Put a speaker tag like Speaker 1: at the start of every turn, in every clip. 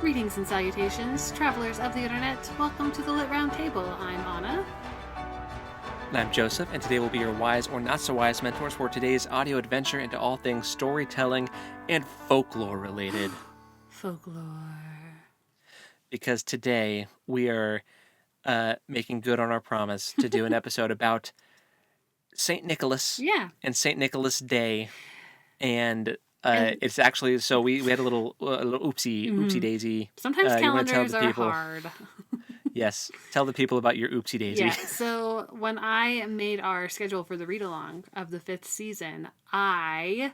Speaker 1: Greetings and salutations, travelers of the internet. Welcome to the Lit Round Table. I'm Anna.
Speaker 2: And I'm Joseph, and today will be your wise or not so wise mentors for today's audio adventure into all things storytelling and folklore related.
Speaker 1: Folklore.
Speaker 2: Because today we are making good on our promise to do an episode about St. Nicholas and St. Nicholas Day. And it's actually, so we had a little oopsie daisy.
Speaker 1: Sometimes calendars are hard.
Speaker 2: Yes. Tell the people about your oopsie daisy.
Speaker 1: Yeah. So when I made our schedule for the read-along of the 5th season, I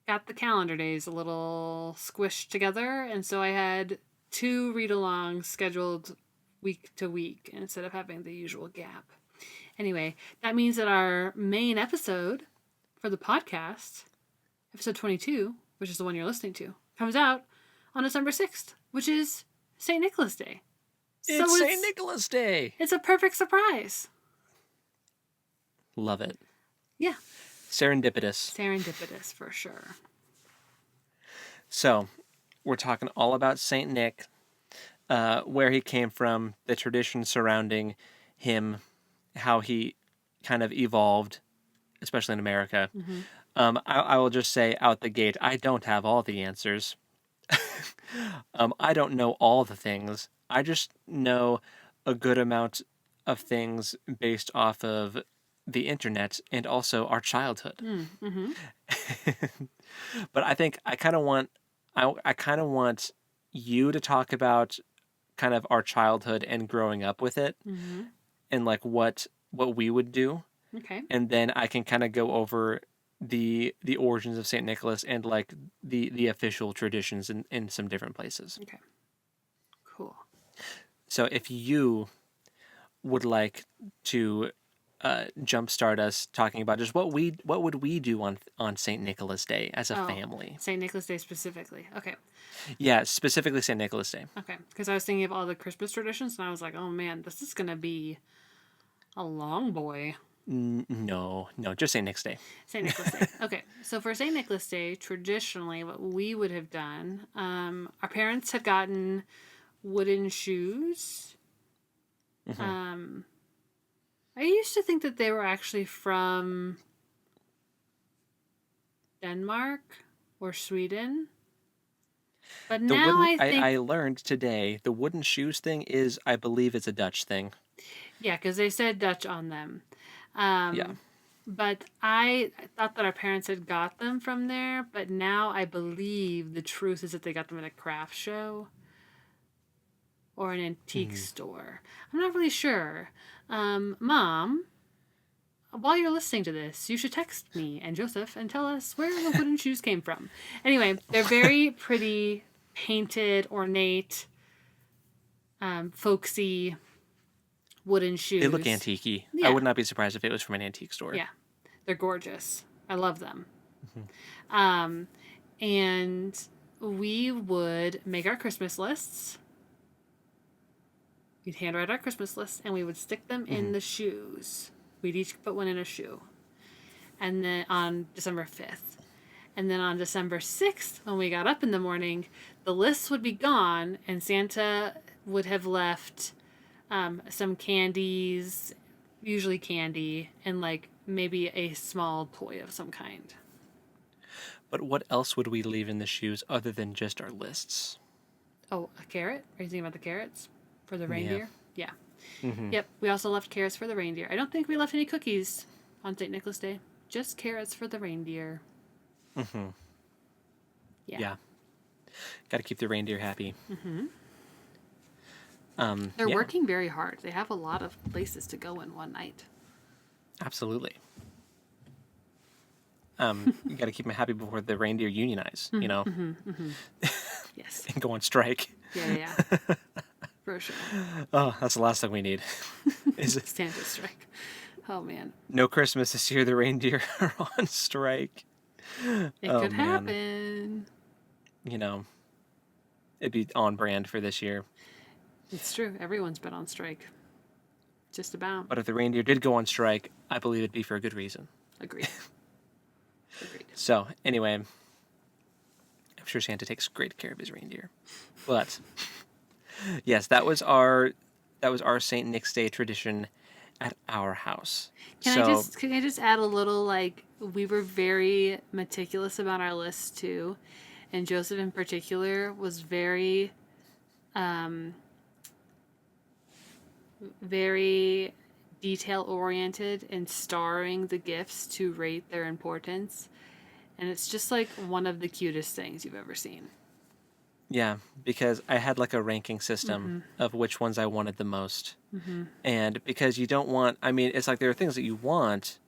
Speaker 1: got the calendar days a little squished together. And so I had 2 read-alongs scheduled week to week instead of having the usual gap. Anyway, that means that our main episode for the podcast, episode 22, which is the one you're listening to, comes out on December 6th, which is St. Nicholas Day.
Speaker 2: It's St. Nicholas Day.
Speaker 1: It's a perfect surprise.
Speaker 2: Love it.
Speaker 1: Yeah.
Speaker 2: Serendipitous.
Speaker 1: Serendipitous, for sure.
Speaker 2: So, we're talking all about St. Nick, where he came from, the tradition surrounding him, how he kind of evolved, especially in America. Mm-hmm. I will just say out the gate, I don't have all the answers. I don't know all the things. I just know a good amount of things based off of the internet and also our childhood. Mm-hmm. But I think I kind of want you to talk about kind of our childhood and growing up with it, mm-hmm. and like what we would do.
Speaker 1: Okay.
Speaker 2: And then I can kind of go over the origins of St. Nicholas and like the official traditions in some different places.
Speaker 1: Okay. Cool.
Speaker 2: So if you would like to jumpstart us talking about just what would we do on St. Nicholas Day as a family?
Speaker 1: St. Nicholas Day specifically. Okay.
Speaker 2: Yeah, specifically St. Nicholas Day.
Speaker 1: Okay. Because I was thinking of all the Christmas traditions and I was like, oh man, this is going to be a long boy.
Speaker 2: No, just St. Nick's Day. St.
Speaker 1: Nicholas Day. Okay, so for St. Nicholas Day, traditionally, what we would have done, our parents had gotten wooden shoes. Mm-hmm. I used to think that they were actually from Denmark or Sweden. But now
Speaker 2: I learned today the wooden shoes thing is, I believe, it's a Dutch thing.
Speaker 1: Yeah, because they said Dutch on them. Yeah. But I thought that our parents had got them from there, but now I believe the truth is that they got them at a craft show or an antique store. I'm not really sure. Mom, while you're listening to this, you should text me and Joseph and tell us where the wooden shoes came from. Anyway, they're very pretty, painted, ornate, folksy wooden shoes.
Speaker 2: They look antique-y. Yeah. I would not be surprised if it was from an antique store.
Speaker 1: Yeah. They're gorgeous. I love them. Mm-hmm. And we would make our Christmas lists. We'd handwrite our Christmas lists and we would stick them in the shoes. We'd each put one in a shoe. And then on December 5th. And then on December 6th, when we got up in the morning, the lists would be gone and Santa would have left some candies, usually candy, and like maybe a small toy of some kind.
Speaker 2: But what else would we leave in the shoes other than just our lists?
Speaker 1: Oh, a carrot? Are you thinking about the carrots for the reindeer? Yeah. Mm-hmm. Yep, we also left carrots for the reindeer. I don't think we left any cookies on St. Nicholas Day. Just carrots for the reindeer.
Speaker 2: Mm-hmm. Yeah. Got to keep the reindeer happy. Mm-hmm.
Speaker 1: They're working very hard. They have a lot of places to go in one night.
Speaker 2: Absolutely. You got to keep them happy before the reindeer unionize, you know? Mm-hmm, mm-hmm.
Speaker 1: Yes.
Speaker 2: And go on strike.
Speaker 1: Yeah. For sure.
Speaker 2: Oh, that's the last thing we need.
Speaker 1: Is it Santa strike? Oh, man.
Speaker 2: No Christmas this year. The reindeer are on strike.
Speaker 1: It could happen.
Speaker 2: You know, it'd be on brand for this year.
Speaker 1: It's true. Everyone's been on strike. Just about.
Speaker 2: But if the reindeer did go on strike, I believe it'd be for a good reason.
Speaker 1: Agreed. Agreed.
Speaker 2: So, anyway, I'm sure Santa takes great care of his reindeer. But yes, that was our Saint Nick's Day tradition at our house.
Speaker 1: Can I just add a little, like, we were very meticulous about our list too, and Joseph in particular was very very detail oriented in starring the gifts to rate their importance, and it's just like one of the cutest things you've ever seen.
Speaker 2: Yeah, because I had like a ranking system of which ones I wanted the most. And because you don't want, I mean, it's like there are things that you want,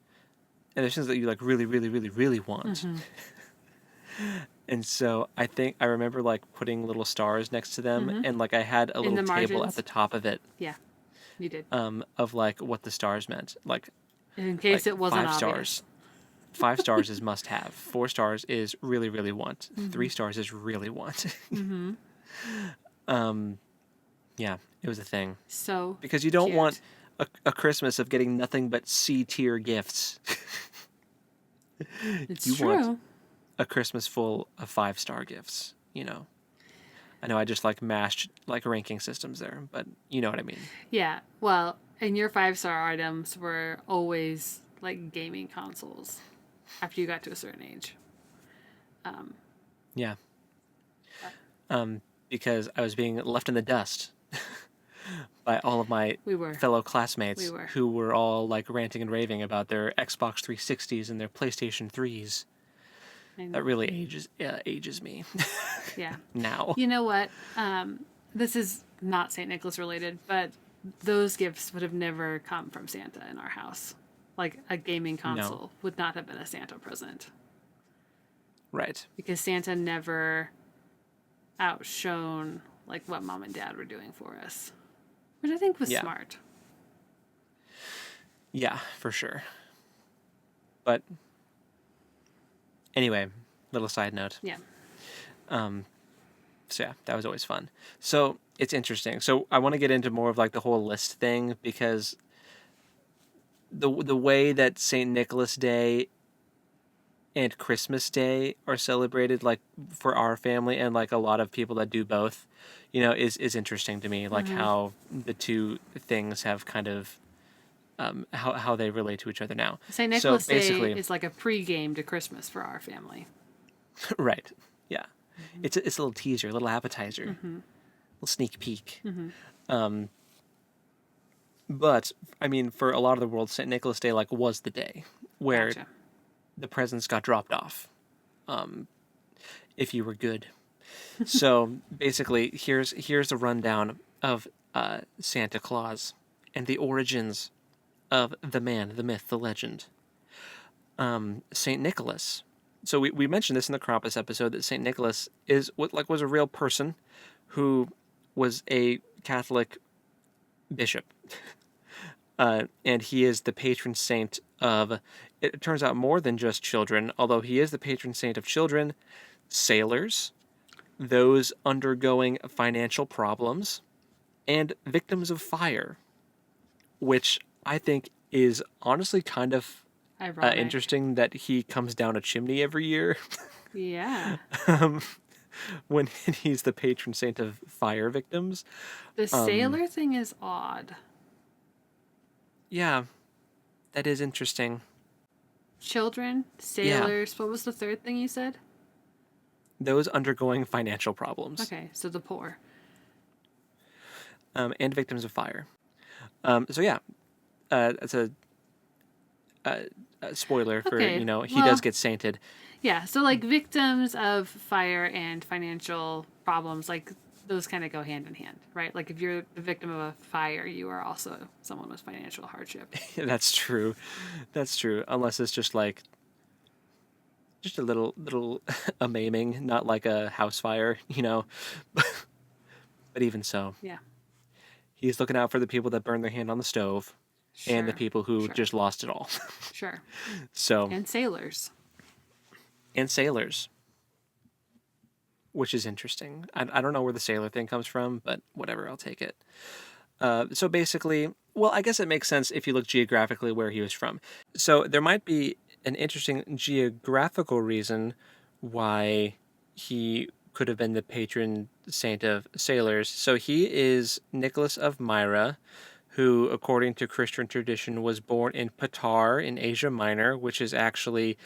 Speaker 2: and there's things that you like really, really, really, really want. And so I think I remember like putting little stars next to them, and like I had a little
Speaker 1: the
Speaker 2: table
Speaker 1: margins.
Speaker 2: at the top of it.
Speaker 1: Yeah, you did.
Speaker 2: Of like what the stars meant. Like
Speaker 1: In case it wasn't
Speaker 2: 5
Speaker 1: obvious.
Speaker 2: stars. 5 stars is must have. 4 stars is really, really want. 3 stars is really want. Yeah, it was a thing.
Speaker 1: So
Speaker 2: Because you don't
Speaker 1: cute.
Speaker 2: want a Christmas of getting nothing but C-tier gifts.
Speaker 1: It's
Speaker 2: you
Speaker 1: true.
Speaker 2: want a Christmas full of 5-star gifts, you know. I know I just like mashed like ranking systems there, but you know what I mean.
Speaker 1: Yeah, well, and your 5-star items were always like gaming consoles after you got to a certain age.
Speaker 2: Yeah. Because I was being left in the dust by all of my
Speaker 1: We were.
Speaker 2: fellow classmates
Speaker 1: We were.
Speaker 2: who were all like ranting and raving about their Xbox 360s and their PlayStation 3s. That really ages me
Speaker 1: Yeah.
Speaker 2: now.
Speaker 1: You know what? This is not St. Nicholas related, but those gifts would have never come from Santa in our house. Like a gaming console would not have been a Santa present.
Speaker 2: Right.
Speaker 1: Because Santa never outshone like what mom and dad were doing for us. Which I think was smart.
Speaker 2: Yeah, for sure. But anyway, little side note.
Speaker 1: Yeah.
Speaker 2: So yeah, that was always fun. So it's interesting. So I want to get into more of like the whole list thing because the way that St. Nicholas Day and Christmas Day are celebrated, like for our family and like a lot of people that do both, you know, is interesting to me. Like how the two things have kind of how they relate to each other now.
Speaker 1: St. Nicholas Day is like a pre-game to Christmas for our family.
Speaker 2: Right. Yeah. It's a little teaser, a little appetizer, a little sneak peek. But I mean, for a lot of the world, St. Nicholas Day like was the day where
Speaker 1: Gotcha.
Speaker 2: the presents got dropped off. If you were good. So basically, here's a rundown of Santa Claus and the origins of the man, the myth, the legend. Saint Nicholas. So we mentioned this in the Krampus episode that Saint Nicholas was a real person who was a Catholic bishop. And he is the patron saint of, it turns out, more than just children, although he is the patron saint of children, sailors, those undergoing financial problems, and victims of fire, which I think is honestly kind of interesting that he comes down a chimney every year.
Speaker 1: Yeah.
Speaker 2: When he's the patron saint of fire victims.
Speaker 1: The sailor thing is odd.
Speaker 2: Yeah, that is interesting.
Speaker 1: Children, sailors, what was the third thing you said?
Speaker 2: Those undergoing financial problems.
Speaker 1: Okay, so the poor.
Speaker 2: And victims of fire. So yeah, that's a spoiler for, he does get sainted.
Speaker 1: Yeah, so like victims of fire and financial problems, like those kind of go hand in hand, right? Like if you're the victim of a fire, you are also someone with financial hardship.
Speaker 2: That's true. That's true. Unless it's just like just a little a maiming, not like a house fire, But even so.
Speaker 1: Yeah.
Speaker 2: He's looking out for the people that burn their hand on the stove and the people who just lost it all.
Speaker 1: Sure.
Speaker 2: So
Speaker 1: And sailors.
Speaker 2: And sailors. which is interesting. I don't know where the sailor thing comes from, but whatever, I'll take it. So basically, well, I guess it makes sense if you look geographically where he was from. So there might be an interesting geographical reason why he could have been the patron saint of sailors. So he is Nicholas of Myra, who, according to Christian tradition, was born in Patar in Asia Minor, which is actually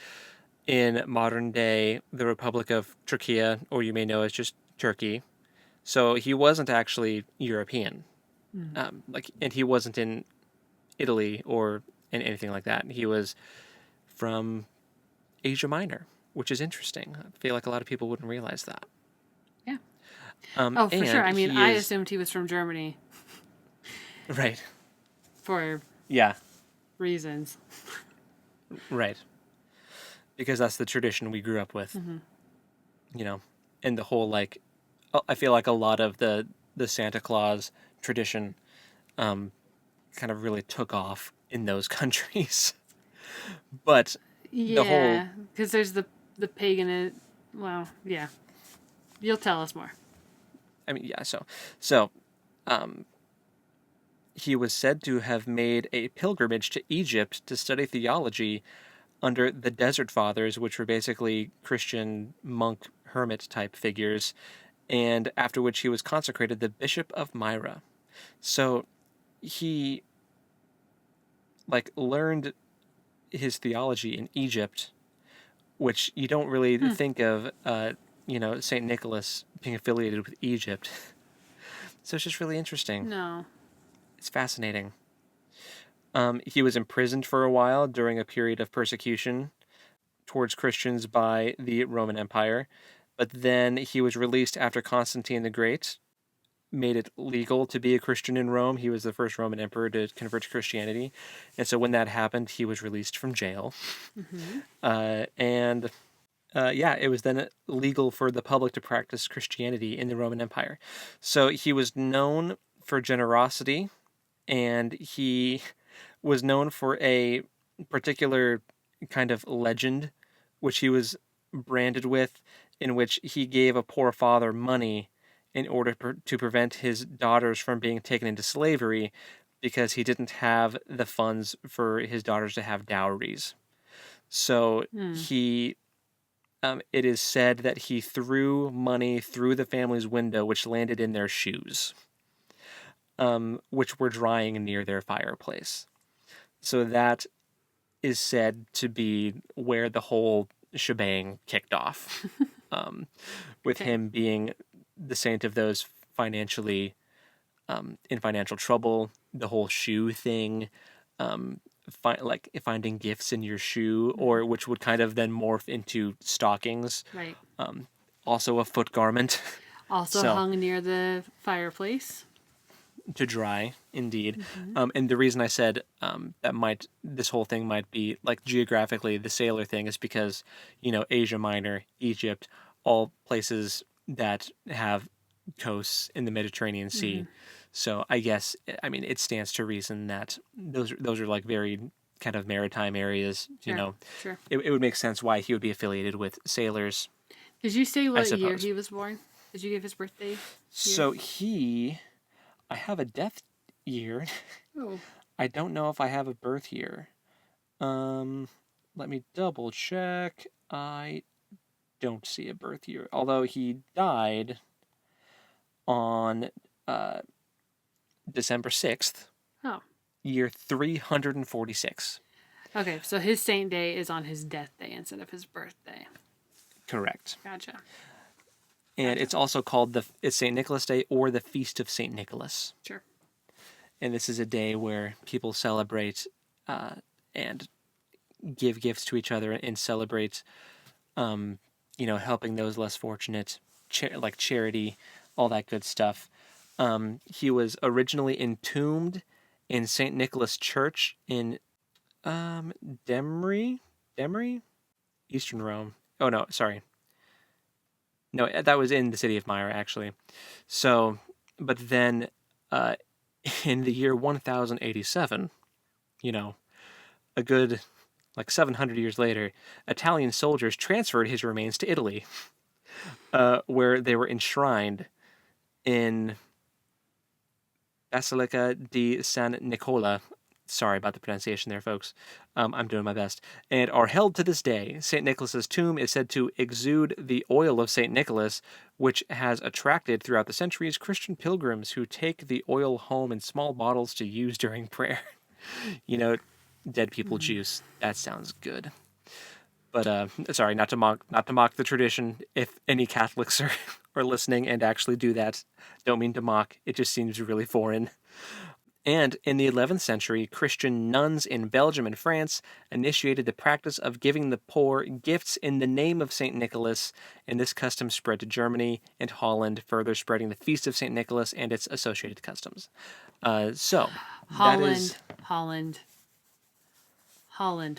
Speaker 2: in modern day the Republic of Turkey, or you may know as just Turkey. So he wasn't actually European, and he wasn't in Italy or in anything like that. He was from Asia Minor, which is interesting. I feel like a lot of people wouldn't realize that.
Speaker 1: Yeah. Oh, for sure.
Speaker 2: And
Speaker 1: I mean,
Speaker 2: he
Speaker 1: I
Speaker 2: is
Speaker 1: assumed he was from Germany
Speaker 2: right.
Speaker 1: for
Speaker 2: Yeah,
Speaker 1: reasons.
Speaker 2: right. Because that's the tradition we grew up with, and the whole I feel like a lot of the Santa Claus tradition, kind of really took off in those countries. But the whole,
Speaker 1: Yeah, because there's the pagan. Well, yeah. You'll tell us more.
Speaker 2: I mean, yeah. So, um, he was said to have made a pilgrimage to Egypt to study theology under the Desert Fathers, which were basically Christian monk hermit type figures, and after which he was consecrated the Bishop of Myra. So he learned his theology in Egypt, which you don't really think of, Saint Nicholas being affiliated with Egypt. So it's just really interesting.
Speaker 1: No.
Speaker 2: It's fascinating. He was imprisoned for a while during a period of persecution towards Christians by the Roman Empire, but then he was released after Constantine the Great made it legal to be a Christian in Rome. He was the first Roman emperor to convert to Christianity, and so when that happened, he was released from jail. And it was then legal for the public to practice Christianity in the Roman Empire. So he was known for generosity, and he was known for a particular kind of legend, which he was branded with, in which he gave a poor father money in order to prevent his daughters from being taken into slavery because he didn't have the funds for his daughters to have dowries. So it is said that he threw money through the family's window, which landed in their shoes, which were drying near their fireplace. So that is said to be where the whole shebang kicked off, with him being the saint of those financially in financial trouble. The whole shoe thing, finding gifts in your shoe, or which would kind of then morph into stockings.
Speaker 1: Right.
Speaker 2: Also a foot garment.
Speaker 1: Also hung near the fireplace.
Speaker 2: To dry, indeed. And the reason I said this whole thing might be geographically the sailor thing is because, Asia Minor, Egypt, all places that have coasts in the Mediterranean Sea. So I guess, it stands to reason that those are very kind of maritime areas.
Speaker 1: Sure.
Speaker 2: It would make sense why he would be affiliated with sailors.
Speaker 1: Did you say what year he was born? Did you give his birthday year?
Speaker 2: So I have a death year.
Speaker 1: Oh.
Speaker 2: I don't know if I have a birth year. Let me double check. I don't see a birth year. Although he died on December 6th.
Speaker 1: Oh.
Speaker 2: Year 346.
Speaker 1: Okay, so his saint day is on his death day instead of his birthday.
Speaker 2: Correct.
Speaker 1: Gotcha.
Speaker 2: And it's also called it's St. Nicholas Day or the Feast of St. Nicholas.
Speaker 1: Sure.
Speaker 2: And this is a day where people celebrate and give gifts to each other and celebrate, helping those less fortunate, like charity, all that good stuff. He was originally entombed in St. Nicholas Church in Demry, Eastern Rome. Oh, no, sorry. No, that was in the city of Myra, actually. So, but then in the year 1087, a good 700 years later, Italian soldiers transferred his remains to Italy. where they were enshrined in Basilica di San Nicola. Sorry about the pronunciation there, folks. I'm doing my best. And are held to this day. St. Nicholas's tomb is said to exude the oil of St. Nicholas, which has attracted throughout the centuries Christian pilgrims who take the oil home in small bottles to use during prayer. You know, dead people juice. That sounds good. But sorry, not to mock the tradition. If any Catholics are listening and actually do that, don't mean to mock. It just seems really foreign. And in the 11th century, Christian nuns in Belgium and France initiated the practice of giving the poor gifts in the name of St. Nicholas, and this custom spread to Germany and Holland, further spreading the feast of St. Nicholas and its associated customs. So, that is...
Speaker 1: Holland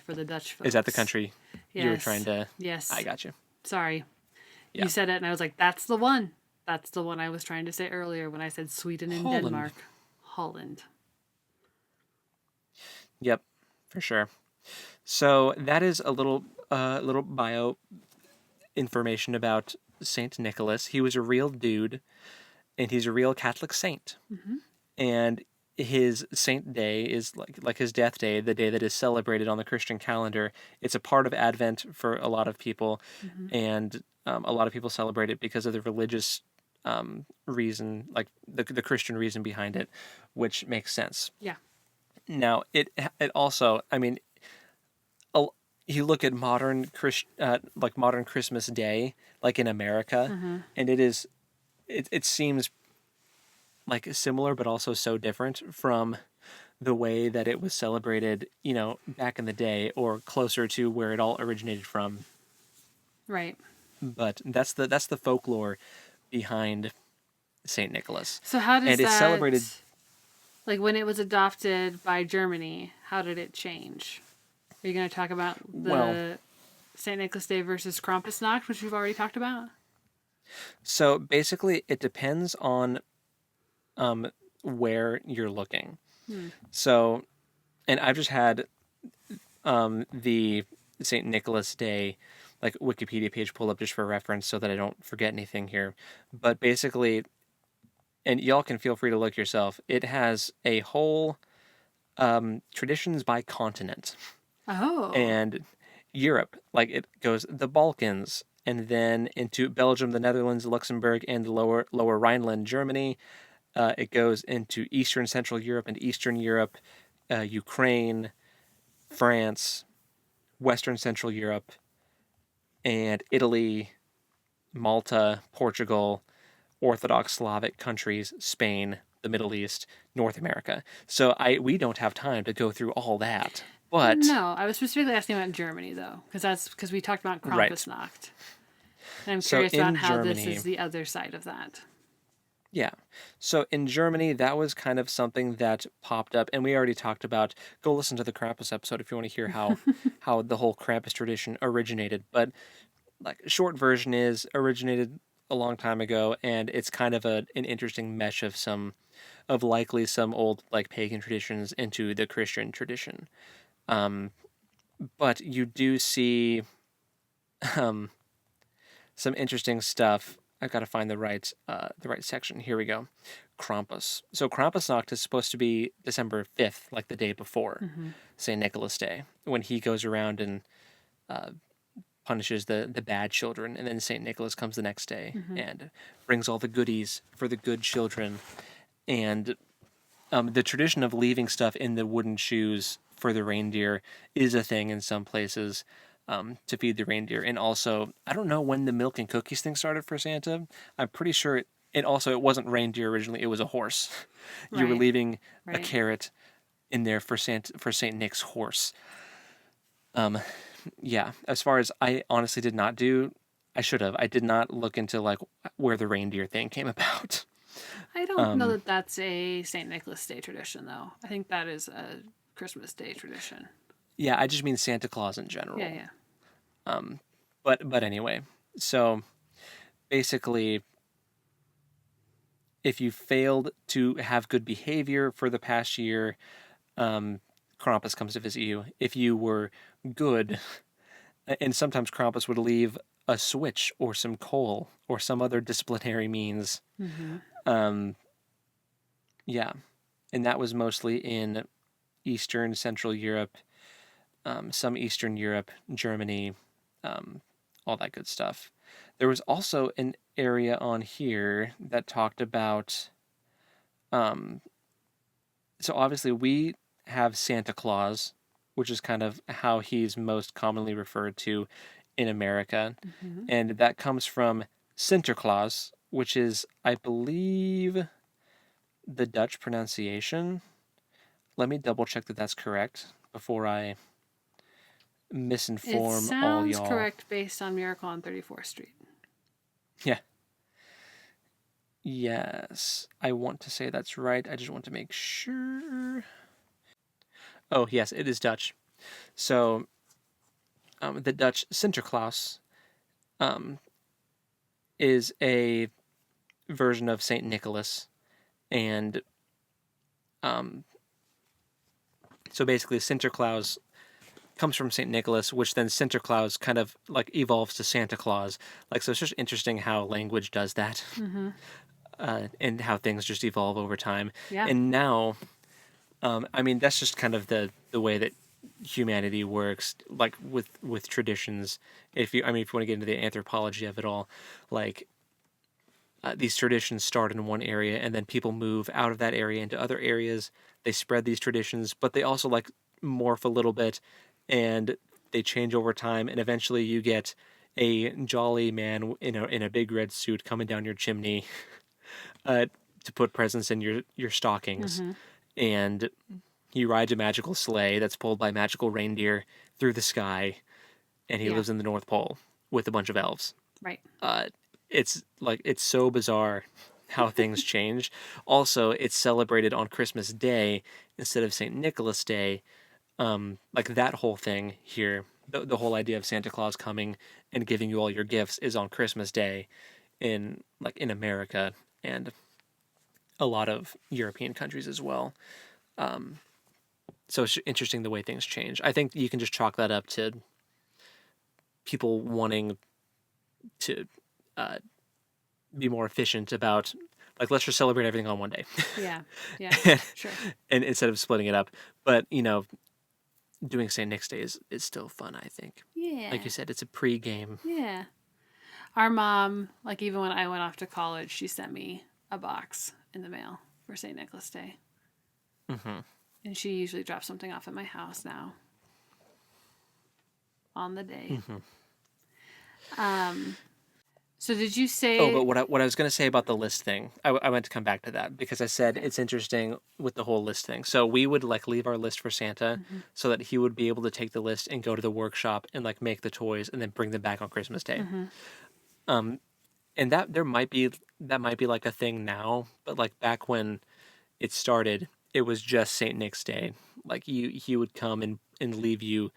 Speaker 1: for the Dutch folks.
Speaker 2: Is that the country you were
Speaker 1: Yes.
Speaker 2: trying to...
Speaker 1: Yes.
Speaker 2: I got you.
Speaker 1: Sorry.
Speaker 2: Yeah.
Speaker 1: You said it, and I was like, that's the one. That's the one I was trying to say earlier when I said Sweden and
Speaker 2: Holland.
Speaker 1: Denmark. Holland.
Speaker 2: Yep, for sure. So that is a little bio information about Saint Nicholas. He was a real dude, and he's a real Catholic saint.
Speaker 1: Mm-hmm.
Speaker 2: And his saint day is like his death day, the day that is celebrated on the Christian calendar. It's a part of Advent for a lot of people, and a lot of people celebrate it because of the religious reason, like the Christian reason behind it, which makes sense.
Speaker 1: Yeah.
Speaker 2: Now, it also, I mean, you look at modern Christmas Day, like in America, and it seems like similar, but also so different from the way that it was celebrated, back in the day, or closer to where it all originated from.
Speaker 1: Right.
Speaker 2: But that's the folklore behind Saint Nicholas.
Speaker 1: So how does
Speaker 2: and it's
Speaker 1: that...
Speaker 2: celebrated.
Speaker 1: Like when it was adopted by Germany, how did it change? Are you going to talk about the St. Nicholas Day versus Krampusnacht, which we've already talked about?
Speaker 2: So basically, it depends on where you're looking. So, and I've just had the St. Nicholas Day like Wikipedia page pulled up just for reference so that I don't forget anything here. But basically, and y'all can feel free to look yourself, it has a whole traditions by continent.
Speaker 1: Oh.
Speaker 2: And Europe, like it goes the Balkans, and then into Belgium, the Netherlands, Luxembourg, and the lower Rhineland, Germany. It goes into Eastern Central Europe and Eastern Europe, Ukraine, France, Western Central Europe, and Italy, Malta, Portugal, Orthodox Slavic countries, Spain, the Middle East, North America. So we don't have time to go through all that. But
Speaker 1: no, I was specifically asking about Germany though, because we talked about Krampusnacht. Right. And I'm curious about how Germany, this is the other side of that.
Speaker 2: Yeah. So in Germany, that was kind of something that popped up, and we already talked about. Go listen to the Krampus episode if you want to hear how the whole Krampus tradition originated. But like short version is originated a long time ago, and it's kind of an interesting mesh of likely some old like pagan traditions into the Christian tradition. But you do see some interesting stuff. I've got to find the right section. Here we go. Krampus. So Krampusnacht is supposed to be December 5th, like the day before St. Nicholas Day, when he goes around and punishes the bad children, and then St. Nicholas comes the next day and brings all the goodies for the good children. And the tradition of leaving stuff in the wooden shoes for the reindeer is a thing in some places. To feed the reindeer. And also, I don't know when the milk and cookies thing started for Santa. I'm pretty sure it wasn't reindeer originally, it was a horse. Right. You were leaving a carrot in there for Saint Nick's horse. Yeah, as far as I honestly did not do, I should have. I did not look into like where the reindeer thing came about.
Speaker 1: I don't know that that's a St. Nicholas Day tradition though. I think that is a Christmas Day tradition.
Speaker 2: Yeah, I just mean Santa Claus in general.
Speaker 1: Yeah.
Speaker 2: But anyway, so basically, if you failed to have good behavior for the past year, Krampus comes to visit you. If you were good, and sometimes Krampus would leave a switch or some coal or some other disciplinary means.
Speaker 1: Mm-hmm.
Speaker 2: Yeah. And that was mostly in Eastern, Central Europe, some Eastern Europe, Germany, all that good stuff. There was also an area on here that talked about. So obviously we have Santa Claus, which is kind of how he's most commonly referred to in America,
Speaker 1: Mm-hmm.
Speaker 2: and that comes from Sinterklaas, which is, I believe, the Dutch pronunciation. Let me double check that that's correct before I
Speaker 1: It
Speaker 2: misinform all
Speaker 1: sounds
Speaker 2: y'all.
Speaker 1: correct based on Miracle on 34th Street.
Speaker 2: Yeah. Yes, I want to say that's right. I just want to make sure. Oh, yes, it is Dutch. So, the Dutch Sinterklaas um, is a version of Saint Nicholas, and um, so basically Sinterklaas comes from Saint Nicholas, which then Sinterklaas kind of like evolves to Santa Claus. Like, so it's just interesting how language does that,
Speaker 1: Mm-hmm.
Speaker 2: and how things just evolve over time.
Speaker 1: Yeah.
Speaker 2: And now, I mean, that's just kind of the way that humanity works, like with traditions. If you, I mean, if you want to get into the anthropology of it all, like these traditions start in one area and then people move out of that area into other areas. They spread these traditions, but they also like morph a little bit and they change over time. And eventually you get a jolly man in a big red suit coming down your chimney uh, to put presents in your stockings.
Speaker 1: Mm-hmm.
Speaker 2: And he rides a magical sleigh that's pulled by magical reindeer through the sky. And he
Speaker 1: Yeah.
Speaker 2: lives in the North Pole with a bunch of elves.
Speaker 1: Right.
Speaker 2: Uh, it's like it's so bizarre how things change. Also, it's celebrated on Christmas Day instead of St. Nicholas Day. Like that whole thing here, the whole idea of Santa Claus coming and giving you all your gifts is on Christmas Day in America and a lot of European countries as well. So it's interesting the way things change. I think you can just chalk that up to people wanting to uh, be more efficient about, like, let's just celebrate everything on one day.
Speaker 1: Yeah. Yeah. Sure.
Speaker 2: And instead of splitting it up. But doing St. Nick's Day is still fun, I think.
Speaker 1: Yeah.
Speaker 2: Like you said, it's a pre-game.
Speaker 1: Yeah. Our mom, like even when I went off to college, she sent me a box in the mail for St. Nicholas Day.
Speaker 2: Mm-hmm.
Speaker 1: And she usually drops something off at my house now on the day.
Speaker 2: Mm-hmm.
Speaker 1: So did you say?
Speaker 2: Oh, but what I was going to say about the list thing, I meant to come back to that because I said it's interesting with the whole list thing. So we would like leave our list for Santa so that he would be able to take the list and go to the workshop and like make the toys and then bring them back on Christmas Day. And that might be like a thing now, but like back when it started, it was just Saint Nick's Day. Like he would come and leave you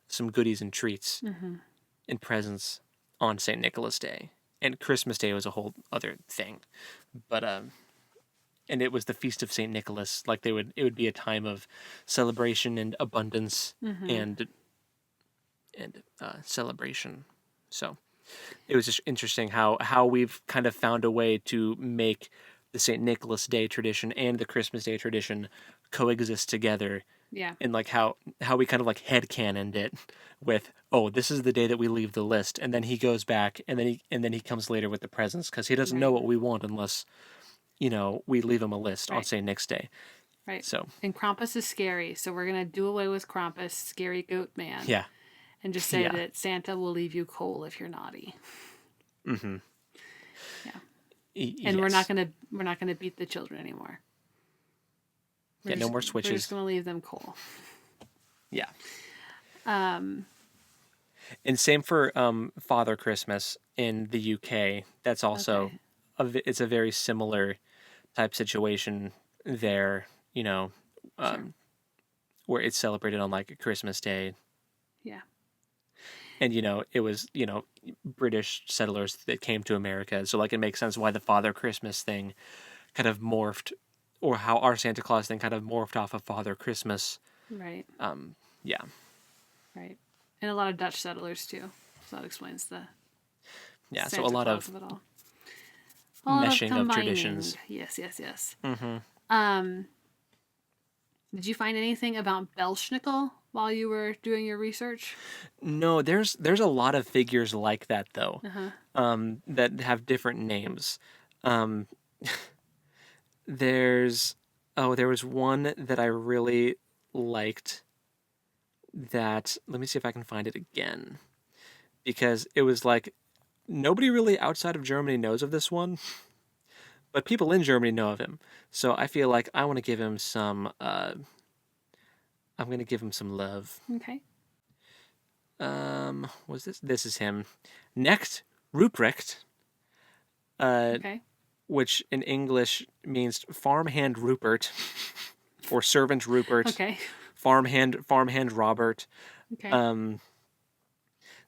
Speaker 2: some goodies and treats and presents on Saint Nicholas Day. And Christmas Day was a whole other thing. But and it was the feast of Saint Nicholas. Like it would be a time of celebration and abundance and celebration. So it was just interesting how we've kind of found a way to make the St. Nicholas Day tradition and the Christmas Day tradition coexist together.
Speaker 1: Yeah.
Speaker 2: And like how we kind of like headcanoned it with, oh, this is the day that we leave the list, and then he goes back and then he comes later with the presents because he doesn't know what we want unless we leave him a list on St. Nick's Day.
Speaker 1: Right.
Speaker 2: So
Speaker 1: and Krampus is scary, so we're gonna do away with Krampus, scary goat man.
Speaker 2: yeah.
Speaker 1: And just say that Santa will leave you coal if you're naughty.
Speaker 2: Mm-hmm.
Speaker 1: Yeah. And we're not gonna beat the children anymore.
Speaker 2: No more switches.
Speaker 1: We're just gonna leave them coal.
Speaker 2: Yeah. And same for Father Christmas in the UK. That's also it's a very similar type situation there. Where it's celebrated on like Christmas Day.
Speaker 1: Yeah.
Speaker 2: And it was British settlers that came to America, so like it makes sense why the Father Christmas thing kind of morphed, or how our Santa Claus thing kind of morphed off of Father Christmas.
Speaker 1: Right.
Speaker 2: Yeah.
Speaker 1: Right. And a lot of Dutch settlers too. So that explains the
Speaker 2: Yeah, so a
Speaker 1: Santa
Speaker 2: lot
Speaker 1: Claus
Speaker 2: of
Speaker 1: of it all. A lot of
Speaker 2: meshing of
Speaker 1: combining.
Speaker 2: traditions.
Speaker 1: Yes.
Speaker 2: Mm-hmm.
Speaker 1: Did you find anything about Belschnickel while you were doing your research?
Speaker 2: No, there's a lot of figures like that though,
Speaker 1: Uh-huh.
Speaker 2: that have different names. Um, there's there was one that I really liked. That let me see if I can find it again because it was like nobody really outside of Germany knows of this one, but people in Germany know of him. So I feel like I want to give him some. I'm gonna give him some love.
Speaker 1: Okay.
Speaker 2: Was this? This is him. Next, Ruprecht,
Speaker 1: Okay.
Speaker 2: which in English means farmhand Rupert, or servant Rupert,
Speaker 1: Okay.
Speaker 2: farmhand Robert.
Speaker 1: Okay.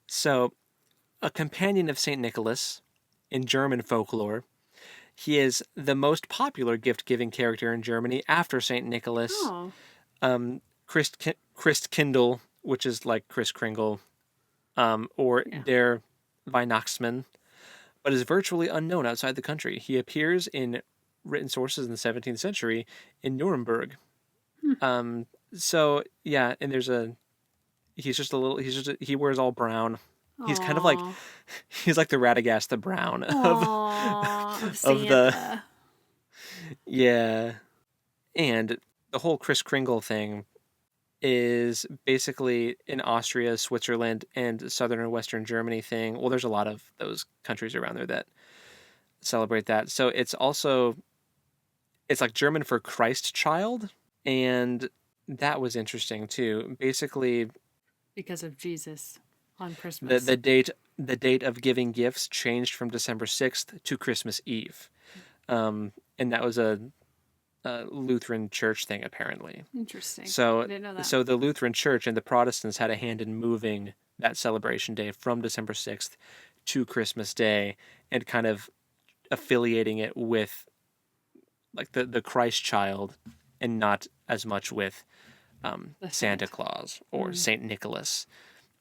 Speaker 2: So a companion of Saint Nicholas in German folklore. He is the most popular gift-giving character in Germany after Saint Nicholas.
Speaker 1: Oh.
Speaker 2: Christkindl, which is like Kris Kringle, or
Speaker 1: Yeah.
Speaker 2: Der Weihnachtsmann, but is virtually unknown outside the country. He appears in written sources in the 17th century in Nuremberg. So yeah, and he wears all brown. He's kind of like
Speaker 1: Aw.
Speaker 2: he's like the Radagast the Brown
Speaker 1: Aw. Of
Speaker 2: of the
Speaker 1: Santa.
Speaker 2: yeah. And the whole Kris Kringle thing is basically in Austria, Switzerland, and southern and western Germany thing. Well, there's a lot of those countries around there that celebrate that. So it's like German for Christ child, and that was interesting too. Basically,
Speaker 1: Because of Jesus on
Speaker 2: the
Speaker 1: Christmas.
Speaker 2: the date the date of giving gifts changed from December 6th to Christmas Eve, and that was a Lutheran church thing apparently.
Speaker 1: Interesting. I
Speaker 2: So
Speaker 1: didn't know that.
Speaker 2: so the Lutheran church and the Protestants had a hand in moving that celebration day from December 6th to Christmas Day and kind of affiliating it with like the Christ child and not as much with
Speaker 1: The
Speaker 2: Santa
Speaker 1: saint.
Speaker 2: Claus or Saint Nicholas.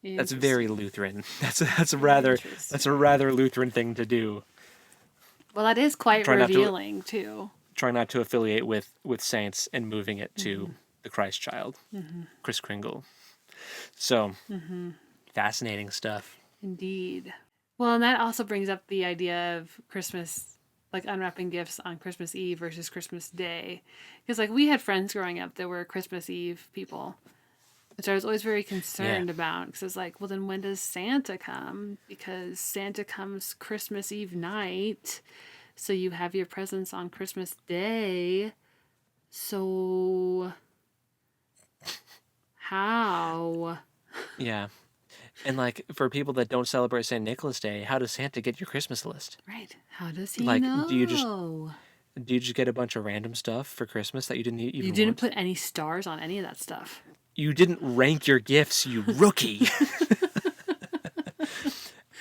Speaker 2: That's
Speaker 1: Interesting.
Speaker 2: very Lutheran. That's a rather Lutheran thing to do.
Speaker 1: Well, that is quite
Speaker 2: Try not to
Speaker 1: revealing, too.
Speaker 2: try not to affiliate with saints and moving it to the Christ child, Kris Kringle. So fascinating stuff.
Speaker 1: Indeed. Well, and that also brings up the idea of Christmas, like unwrapping gifts on Christmas Eve versus Christmas Day. Because, like, we had friends growing up that were Christmas Eve people, which I was always very concerned about. Because it's like, well, then when does Santa come? Because Santa comes Christmas Eve night. So you have your presents on Christmas Day. So how?
Speaker 2: Yeah. And like for people that don't celebrate St. Nicholas Day, how does Santa get your Christmas list?
Speaker 1: Right. How does he
Speaker 2: Like,
Speaker 1: know?
Speaker 2: do you just get a bunch of random stuff for Christmas that you didn't even
Speaker 1: You didn't
Speaker 2: want?
Speaker 1: put any stars on any of that stuff.
Speaker 2: You didn't rank your gifts, you rookie.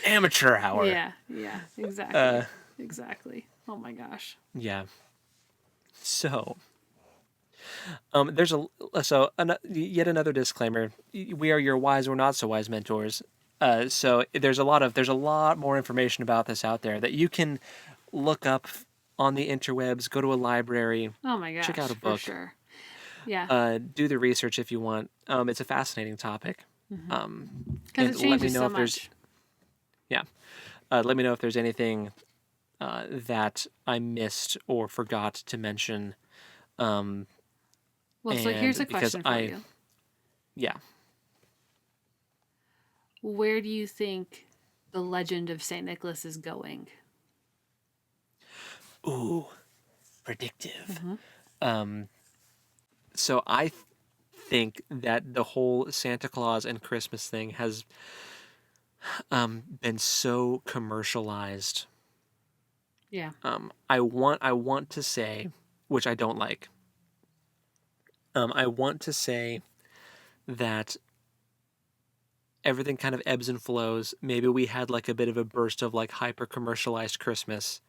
Speaker 2: Amateur hour.
Speaker 1: Yeah, exactly. Exactly. Oh my gosh.
Speaker 2: Yeah. So, yet another disclaimer. We are your wise or not so wise mentors. So there's a lot more information about this out there that you can look up on the interwebs. Go to a library.
Speaker 1: Oh my gosh.
Speaker 2: Check out a
Speaker 1: For
Speaker 2: book.
Speaker 1: sure. Yeah.
Speaker 2: Do the research if you want. It's a fascinating topic.
Speaker 1: Because
Speaker 2: And
Speaker 1: it changes so much.
Speaker 2: Yeah. Let me know if there's anything that I missed or forgot to mention.
Speaker 1: Well, so here's a question for you.
Speaker 2: Yeah.
Speaker 1: Where do you think the legend of St. Nicholas is going?
Speaker 2: Ooh, predictive. So I think that the whole Santa Claus and Christmas thing has been so commercialized.
Speaker 1: Yeah.
Speaker 2: I want to say, which I don't like. I want to say that everything kind of ebbs and flows. Maybe we had like a bit of a burst of like hyper commercialized Christmas.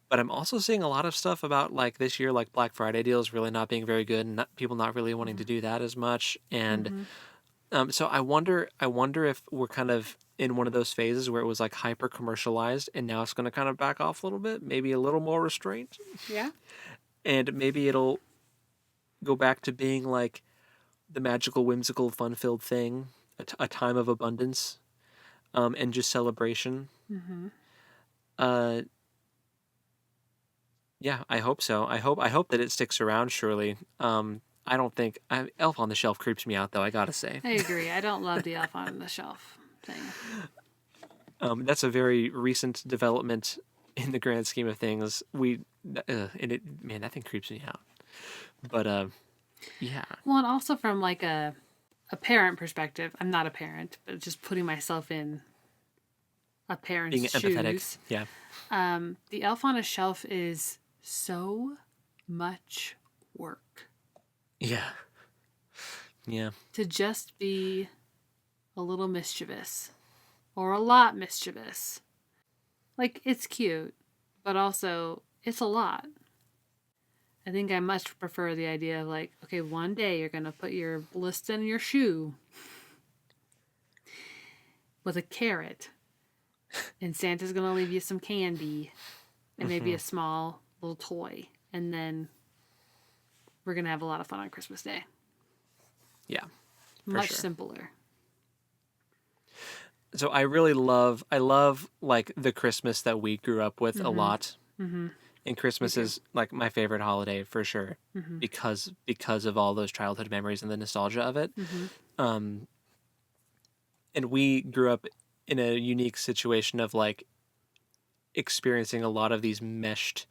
Speaker 2: But I'm also seeing a lot of stuff about like this year, like Black Friday deals really not being very good and people not really wanting to do that as much. And So I wonder if we're kind of in one of those phases where it was like hyper commercialized, and now it's going to kind of back off a little bit, maybe a little more restraint,
Speaker 1: Yeah.
Speaker 2: and maybe it'll go back to being like the magical, whimsical, fun-filled thing, a time of abundance, and just celebration.
Speaker 1: Mm-hmm.
Speaker 2: Uh, yeah, I hope so. I hope that it sticks around. Surely. I don't think Elf on the Shelf creeps me out though. I gotta say.
Speaker 1: I agree. I don't love the elf on the shelf thing.
Speaker 2: That's a very recent development in the grand scheme of things. And it, man, that thing creeps me out. But yeah,
Speaker 1: Well, and also from like a parent perspective, I'm not a parent, but just putting myself in a parent's
Speaker 2: being empathetic.
Speaker 1: shoes.
Speaker 2: Yeah.
Speaker 1: The elf on a shelf is so much work
Speaker 2: Yeah. Yeah.
Speaker 1: to just be a little mischievous or a lot mischievous. Like, it's cute, but also it's a lot. I think I much prefer the idea of like, okay, one day you're going to put your list in your shoe with a carrot, and Santa's going to leave you some candy and maybe a small little toy. And then we're going to have a lot of fun on Christmas Day.
Speaker 2: Yeah.
Speaker 1: Much
Speaker 2: sure.
Speaker 1: simpler.
Speaker 2: So I love like the Christmas that we grew up with a lot.
Speaker 1: Mm-hmm.
Speaker 2: And Christmas is like my favorite holiday for sure,
Speaker 1: Mm-hmm.
Speaker 2: because of all those childhood memories and the nostalgia of it.
Speaker 1: Mm-hmm.
Speaker 2: Um, and we grew up in a unique situation of like experiencing a lot of these meshed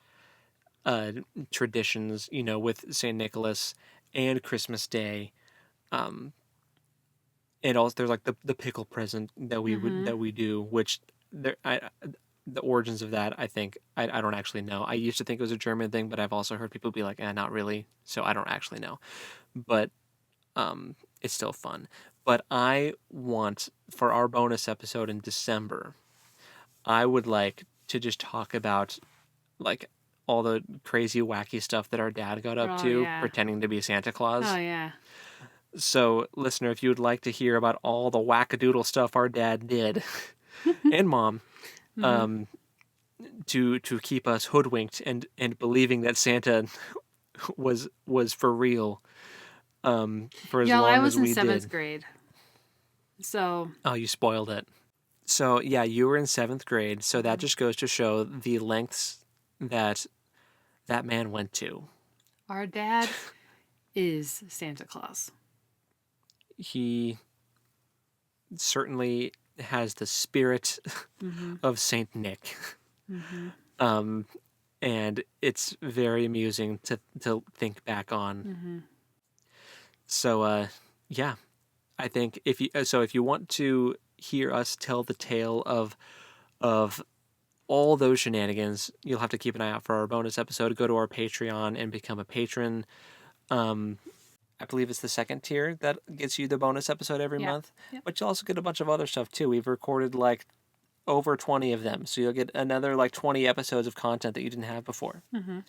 Speaker 2: uh, traditions, with Saint Nicholas and Christmas Day. Um, and also there's like the pickle present that
Speaker 1: Mm-hmm.
Speaker 2: we do, which the origins of that, I think I don't actually know. I used to think it was a German thing, but I've also heard people be like, not really. So I don't actually know, but it's still fun. But I want, for our bonus episode in December, I would like to just talk about like all the crazy wacky stuff that our dad got up
Speaker 1: Oh,
Speaker 2: to
Speaker 1: yeah.
Speaker 2: pretending to be Santa
Speaker 1: Oh,
Speaker 2: Claus.
Speaker 1: yeah.
Speaker 2: So, listener, if you would like to hear about all the wackadoodle stuff our dad did and mom,
Speaker 1: Mm-hmm.
Speaker 2: um, to keep us hoodwinked and believing that Santa was for real, for as
Speaker 1: Y'all, I
Speaker 2: long
Speaker 1: was
Speaker 2: as
Speaker 1: in
Speaker 2: we
Speaker 1: seventh
Speaker 2: did.
Speaker 1: grade. So,
Speaker 2: Oh, you spoiled it. So yeah, you were in seventh grade. So that
Speaker 1: mhm.
Speaker 2: just goes to show the lengths that that man went to.
Speaker 1: Our dad is Santa Claus.
Speaker 2: He certainly has the spirit
Speaker 1: Mm-hmm.
Speaker 2: of Saint Nick.
Speaker 1: Mm-hmm.
Speaker 2: Um, and it's very amusing to think back on.
Speaker 1: Mm-hmm.
Speaker 2: So yeah, I think if you want to hear us tell the tale of all those shenanigans, you'll have to keep an eye out for our bonus episode. Go to our Patreon and become a patron. Um, I believe it's the second tier that gets you the bonus episode every
Speaker 1: Yeah.
Speaker 2: month,
Speaker 1: Yep.
Speaker 2: but you also get a bunch of other stuff too. We've recorded like over 20 of them, so you'll get another like 20 episodes of content that you didn't have before.
Speaker 1: Mm-hmm.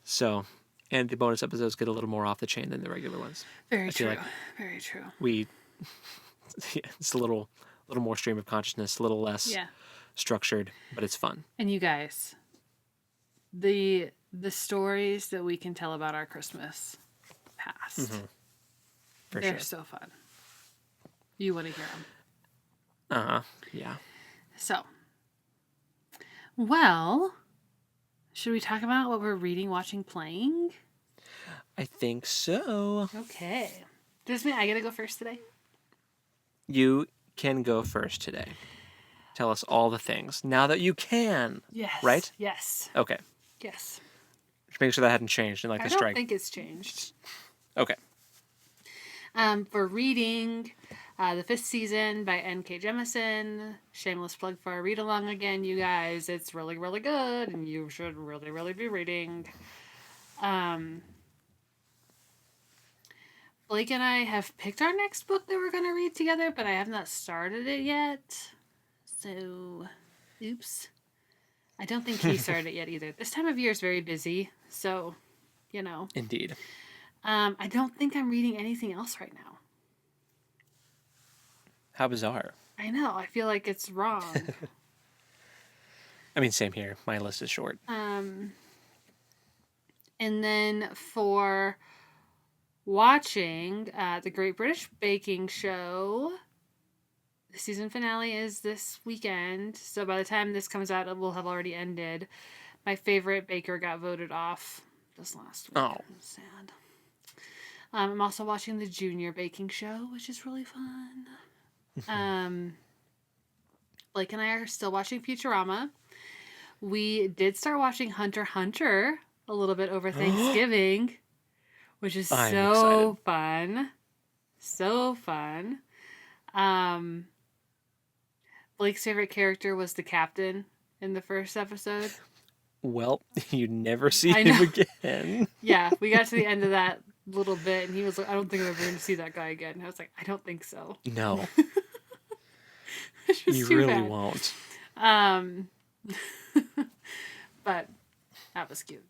Speaker 2: So, and the bonus episodes get a little more off the chain than the regular ones.
Speaker 1: Very
Speaker 2: I feel
Speaker 1: true.
Speaker 2: like
Speaker 1: Very true.
Speaker 2: we it's a little more stream of consciousness, a little less
Speaker 1: Yeah.
Speaker 2: structured, but it's fun.
Speaker 1: And you guys, the stories that we can tell about our Christmas past,
Speaker 2: For
Speaker 1: they're
Speaker 2: sure.
Speaker 1: so fun. You want to hear them.
Speaker 2: Yeah.
Speaker 1: So, well, should we talk about what we're reading, watching, playing?
Speaker 2: I think so.
Speaker 1: Okay. Does this mean I get to go first today?
Speaker 2: You can go first today. Tell us all the things now that you can.
Speaker 1: Yes.
Speaker 2: Right?
Speaker 1: Yes.
Speaker 2: Okay.
Speaker 1: Yes.
Speaker 2: Just make sure that hadn't changed in like
Speaker 1: I
Speaker 2: the
Speaker 1: don't
Speaker 2: strike.
Speaker 1: think it's changed.
Speaker 2: Okay.
Speaker 1: For reading, the 5th season by N.K. Jemisin. Shameless plug for our read along again, you guys. It's really, really good, and you should really, really be reading. Blake and I have picked our next book that we're going to read together, but I have not started it yet. So, oops. I don't think he started it yet either. This time of year is very busy, so,
Speaker 2: Indeed.
Speaker 1: I don't think I'm reading anything else right now.
Speaker 2: How bizarre.
Speaker 1: I know. I feel like it's wrong.
Speaker 2: I mean, same here. My list is short.
Speaker 1: And then for watching the Great British Baking Show, the season finale is this weekend. So by the time this comes out, it will have already ended. My favorite baker got voted off this last week.
Speaker 2: Oh.
Speaker 1: I'm sad. I'm also watching the Junior Baking Show, which is really fun. Blake and I are still watching Futurama. We did start watching HunterxHunter a little bit over Thanksgiving, which is so fun. So fun. Blake's favorite character was the captain in the first episode.
Speaker 2: Well, you never see him again.
Speaker 1: Yeah, we got to the end of that little bit, and he was like, I don't think I'm ever going to see that guy again. And I was like, I don't think so.
Speaker 2: No. You really won't.
Speaker 1: But that was cute.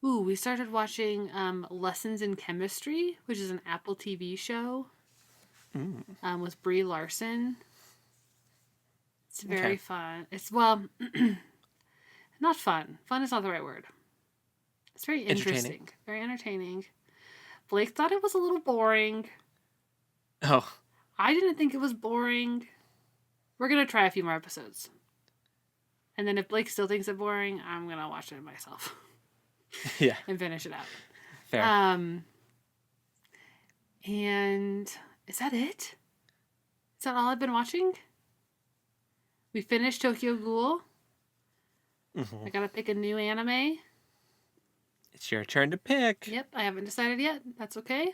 Speaker 1: We started watching Lessons in Chemistry, which is an Apple TV show with Brie Larson. It's very fun. It's, well, not fun. Fun is not the right word. It's very interesting. Very entertaining. Blake thought it was a little boring.
Speaker 2: Oh.
Speaker 1: I didn't think it was boring. We're going to try a few more episodes. And then if Blake still thinks it boring, I'm going to watch it myself.
Speaker 2: Yeah.
Speaker 1: And finish it out.
Speaker 2: Fair.
Speaker 1: And is that it? Is that all I've been watching? We finished Tokyo Ghoul. I gotta pick a new anime.
Speaker 2: It's your turn to pick.
Speaker 1: Yep, I haven't decided yet. That's okay.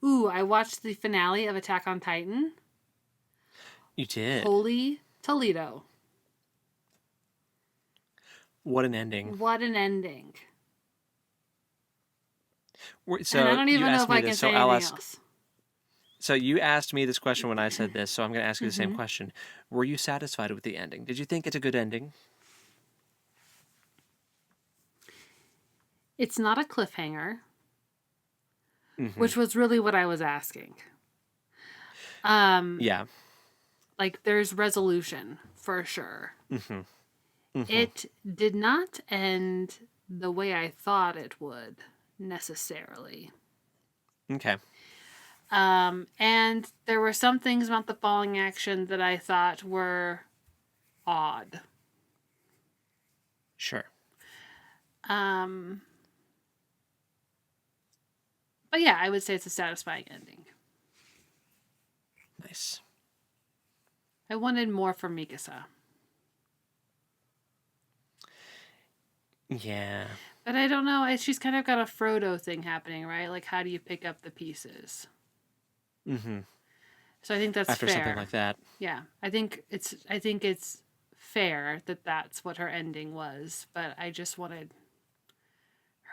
Speaker 1: I watched the finale of Attack on Titan.
Speaker 2: You did.
Speaker 1: Holy Toledo.
Speaker 2: What an ending.
Speaker 1: What an ending.
Speaker 2: So
Speaker 1: and I don't even know if I can say anything else.
Speaker 2: So you asked me this question when I said this, so I'm going to ask you the same question. Were you satisfied with the ending? Did you think it's a good ending?
Speaker 1: It's not a cliffhanger, which was really what I was asking.
Speaker 2: Yeah.
Speaker 1: Like, there's resolution, for sure. It did not end the way I thought it would, necessarily.
Speaker 2: Okay.
Speaker 1: And there were some things about the falling action that I thought were odd.
Speaker 2: Sure.
Speaker 1: But yeah, I would say it's a satisfying ending.
Speaker 2: Nice.
Speaker 1: I wanted more from Mikasa.
Speaker 2: Yeah.
Speaker 1: But I don't know. She's kind of got a Frodo thing happening, right? Like, how do you pick up the pieces? So I think that's
Speaker 2: after
Speaker 1: fair.
Speaker 2: Something like that.
Speaker 1: Yeah, I think it's fair that that's what her ending was. But I just wanted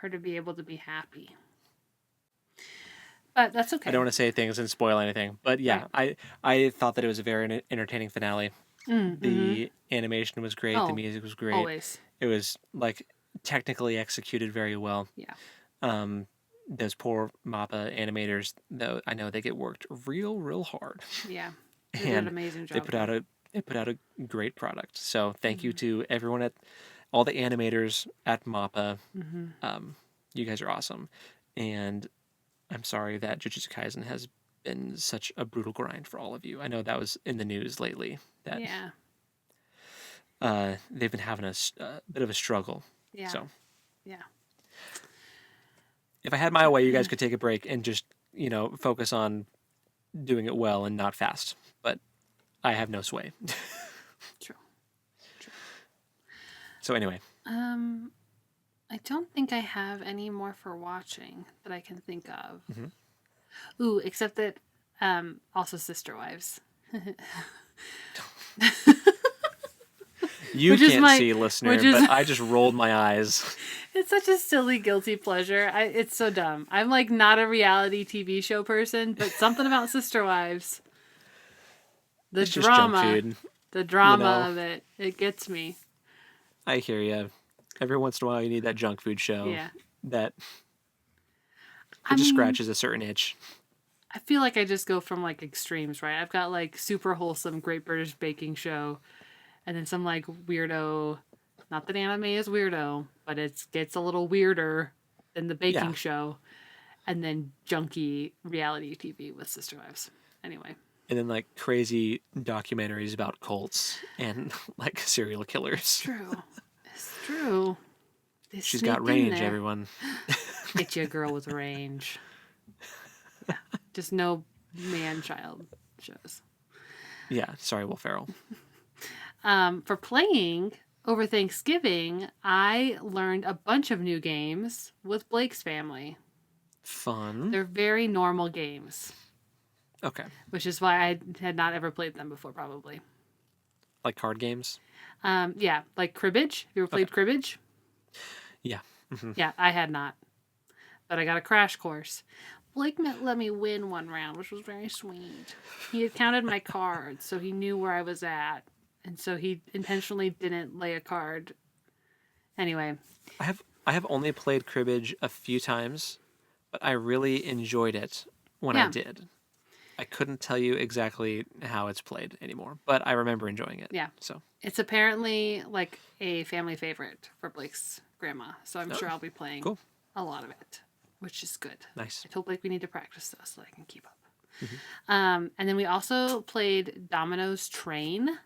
Speaker 1: her to be able to be happy. But that's okay.
Speaker 2: I don't want to say things and spoil anything, but yeah, right. I thought that it was a very entertaining finale. The animation was great. The music was great.
Speaker 1: Always.
Speaker 2: It was like technically executed very well.
Speaker 1: Yeah.
Speaker 2: Those poor MAPPA animators, though, I know they get worked real hard.
Speaker 1: Yeah. They did an amazing job.
Speaker 2: They put out a great product. So thank you to everyone all the animators at MAPPA. You guys are awesome. And I'm sorry that Jujutsu Kaisen has been such a brutal grind for all of you. I know that was in the news lately. That they've been having a bit of a struggle.
Speaker 1: Yeah.
Speaker 2: So.
Speaker 1: Yeah.
Speaker 2: If I had my way, you guys could take a break and just, focus on doing it well and not fast. But I have no sway.
Speaker 1: True.
Speaker 2: So anyway.
Speaker 1: I don't think I have any more for watching that I can think of. Except that also Sister Wives.
Speaker 2: You can't see, listener, but I just rolled my eyes.
Speaker 1: It's such a silly, guilty pleasure. It's so dumb. I'm like not a reality TV show person, but something about Sister Wives. The
Speaker 2: it's
Speaker 1: drama.
Speaker 2: Just junk food,
Speaker 1: the drama of it gets me.
Speaker 2: I hear you. Every once in a while you need that junk food show.
Speaker 1: Yeah.
Speaker 2: That just scratches a certain itch.
Speaker 1: I feel like I just go from like extremes, right? I've got like super wholesome Great British Baking Show, and then some like weirdo. Not that anime is weirdo, but it gets a little weirder than the baking
Speaker 2: Yeah.
Speaker 1: show, and then junky reality TV with Sister Wives. Anyway,
Speaker 2: And then like crazy documentaries about cults and like serial killers.
Speaker 1: true. It's true. They
Speaker 2: She's
Speaker 1: sneak
Speaker 2: got
Speaker 1: in
Speaker 2: range,
Speaker 1: there.
Speaker 2: everyone.
Speaker 1: Get you a girl with range. Yeah. Just no man-child shows.
Speaker 2: Yeah, sorry, Will Ferrell.
Speaker 1: For playing over Thanksgiving, I learned a bunch of new games with Blake's family.
Speaker 2: Fun.
Speaker 1: They're very normal games,
Speaker 2: Okay.
Speaker 1: which is why I had not ever played them before, probably.
Speaker 2: Like card games?
Speaker 1: Yeah, like cribbage. Have you ever played cribbage?
Speaker 2: Yeah. Mm-hmm.
Speaker 1: Yeah, I had not. But I got a crash course. Blake let me win one round, which was very sweet. He had counted my cards, so he knew where I was at. And so he intentionally didn't lay a card. Anyway.
Speaker 2: I have only played cribbage a few times, but I really enjoyed it when I did. I couldn't tell you exactly how it's played anymore, but I remember enjoying it.
Speaker 1: Yeah.
Speaker 2: So
Speaker 1: it's apparently like a family favorite for Blake's grandma. So I'm sure I'll be playing a lot of it, which is good.
Speaker 2: Nice.
Speaker 1: I told Blake we need to practice though so I can keep up. Mm-hmm. And then we also played Domino's Train.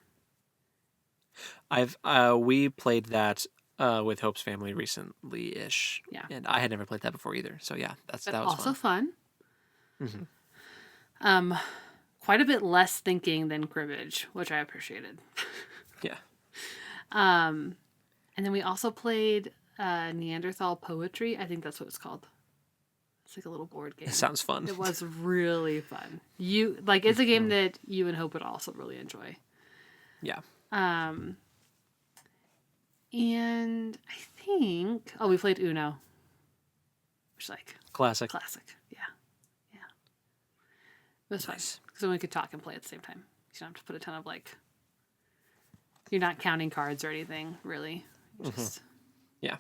Speaker 2: We played that with Hope's family recently-ish.
Speaker 1: Yeah.
Speaker 2: And I had never played that before either. So yeah, that was
Speaker 1: also
Speaker 2: fun.
Speaker 1: Mm-hmm. Quite a bit less thinking than cribbage, which I appreciated.
Speaker 2: Yeah.
Speaker 1: And then we also played Neanderthal Poetry. I think that's what it's called. It's like a little board game.
Speaker 2: It sounds fun.
Speaker 1: It was really fun. It's a game that you and Hope would also really enjoy.
Speaker 2: Yeah.
Speaker 1: And I think we played Uno, which is like
Speaker 2: Classic.
Speaker 1: Yeah. It was fun because then we could talk and play at the same time. You don't have to put a ton of like. You're not counting cards or anything, really. Just
Speaker 2: yeah.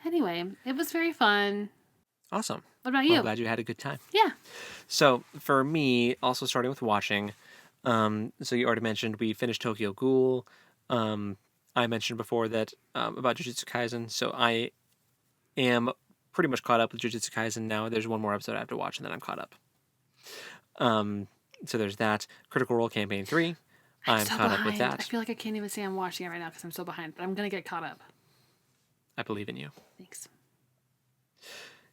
Speaker 1: Anyway, it was very fun.
Speaker 2: Awesome.
Speaker 1: What about you?
Speaker 2: I'm glad you had a good time.
Speaker 1: Yeah.
Speaker 2: So for me, also starting with watching, so you already mentioned we finished Tokyo Ghoul. I mentioned before that about Jujutsu Kaisen, so I am pretty much caught up with Jujutsu Kaisen now. There's one more episode I have to watch, and then I'm caught up. So there's that. Critical Role Campaign 3. I'm
Speaker 1: so
Speaker 2: caught
Speaker 1: behind.
Speaker 2: up with that.
Speaker 1: I feel like I can't even say I'm watching it right now because I'm so behind, but I'm going to get caught up.
Speaker 2: I believe in you.
Speaker 1: Thanks.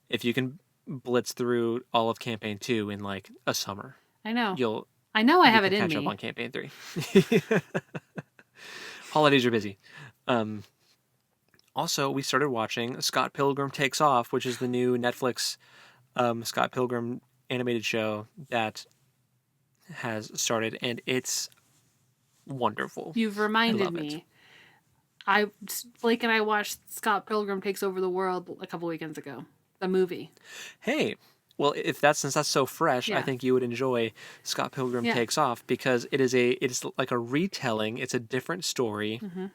Speaker 2: If you can blitz through all of Campaign 2 in like a summer,
Speaker 1: I know. I have it in me.
Speaker 2: catch up on Campaign 3. Holidays are busy. Also, we started watching Scott Pilgrim Takes Off, which is the new Netflix Scott Pilgrim animated show that has started, and it's wonderful.
Speaker 1: You've reminded me. Blake and I watched Scott Pilgrim Takes Over the World a couple weekends ago. The movie.
Speaker 2: Hey, well, since that's so fresh, I think you would enjoy Scott Pilgrim Takes Off because it's like a retelling. It's a different story, and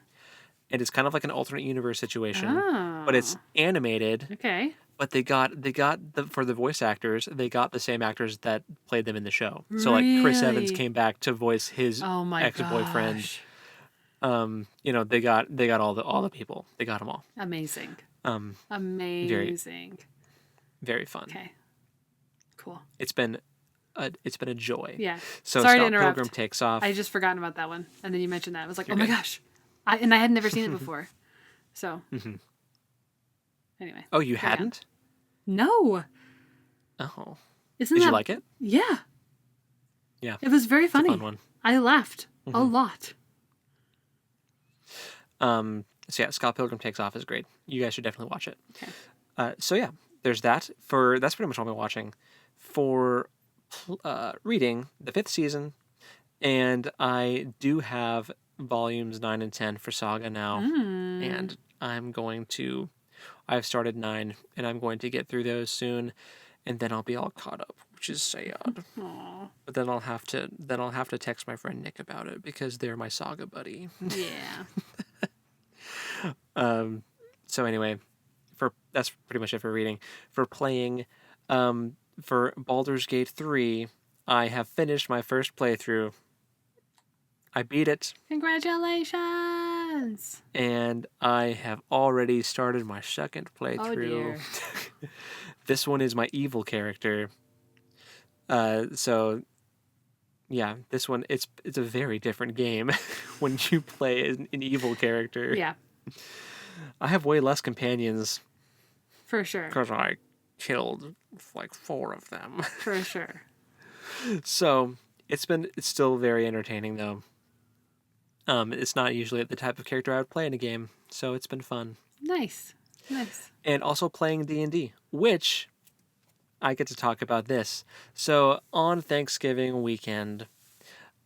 Speaker 2: it's kind of like an alternate universe situation, but it's animated.
Speaker 1: Okay.
Speaker 2: But they got for the voice actors, they got the same actors that played them in the show. So like Chris Evans came back to voice his ex-boyfriend. They got all the people. They got them all.
Speaker 1: Amazing.
Speaker 2: Amazing. Very fun.
Speaker 1: Okay. Cool.
Speaker 2: It's been a joy.
Speaker 1: Yeah.
Speaker 2: So
Speaker 1: Sorry
Speaker 2: Scott
Speaker 1: to interrupt.
Speaker 2: Pilgrim Takes Off.
Speaker 1: I just forgotten about that one, and then you mentioned that. I was like, oh my gosh, I had never seen it before. So. Anyway.
Speaker 2: Oh, you hadn't?
Speaker 1: No.
Speaker 2: Oh.
Speaker 1: Did
Speaker 2: you like it?
Speaker 1: Yeah.
Speaker 2: Yeah.
Speaker 1: It was very funny.
Speaker 2: It's a fun one.
Speaker 1: I laughed a lot.
Speaker 2: So yeah, Scott Pilgrim Takes Off is great. You guys should definitely watch it.
Speaker 1: Okay.
Speaker 2: So yeah, there's that. That's pretty much all I've been watching. For reading, the 5th season, and I do have volumes 9 and 10 for Saga now, and I've started 9, and I'm going to get through those soon, and then I'll be all caught up, which is sad.
Speaker 1: Aww.
Speaker 2: But then I'll have to text my friend Nick about it because they're my Saga buddy.
Speaker 1: Yeah.
Speaker 2: So anyway, that's pretty much it for reading. For playing, for Baldur's Gate 3, I have finished my first playthrough. I beat it.
Speaker 1: Congratulations!
Speaker 2: And I have already started my second playthrough.
Speaker 1: Oh dear.
Speaker 2: This one is my evil character. So yeah, this one it's a very different game when you play an evil character.
Speaker 1: Yeah.
Speaker 2: I have way less companions
Speaker 1: For sure.
Speaker 2: because I killed like 4 of them.
Speaker 1: For sure.
Speaker 2: So it's still very entertaining though. It's not usually the type of character I would play in a game, so it's been fun.
Speaker 1: Nice.
Speaker 2: And also playing D&D, which I get to talk about this. So on Thanksgiving weekend,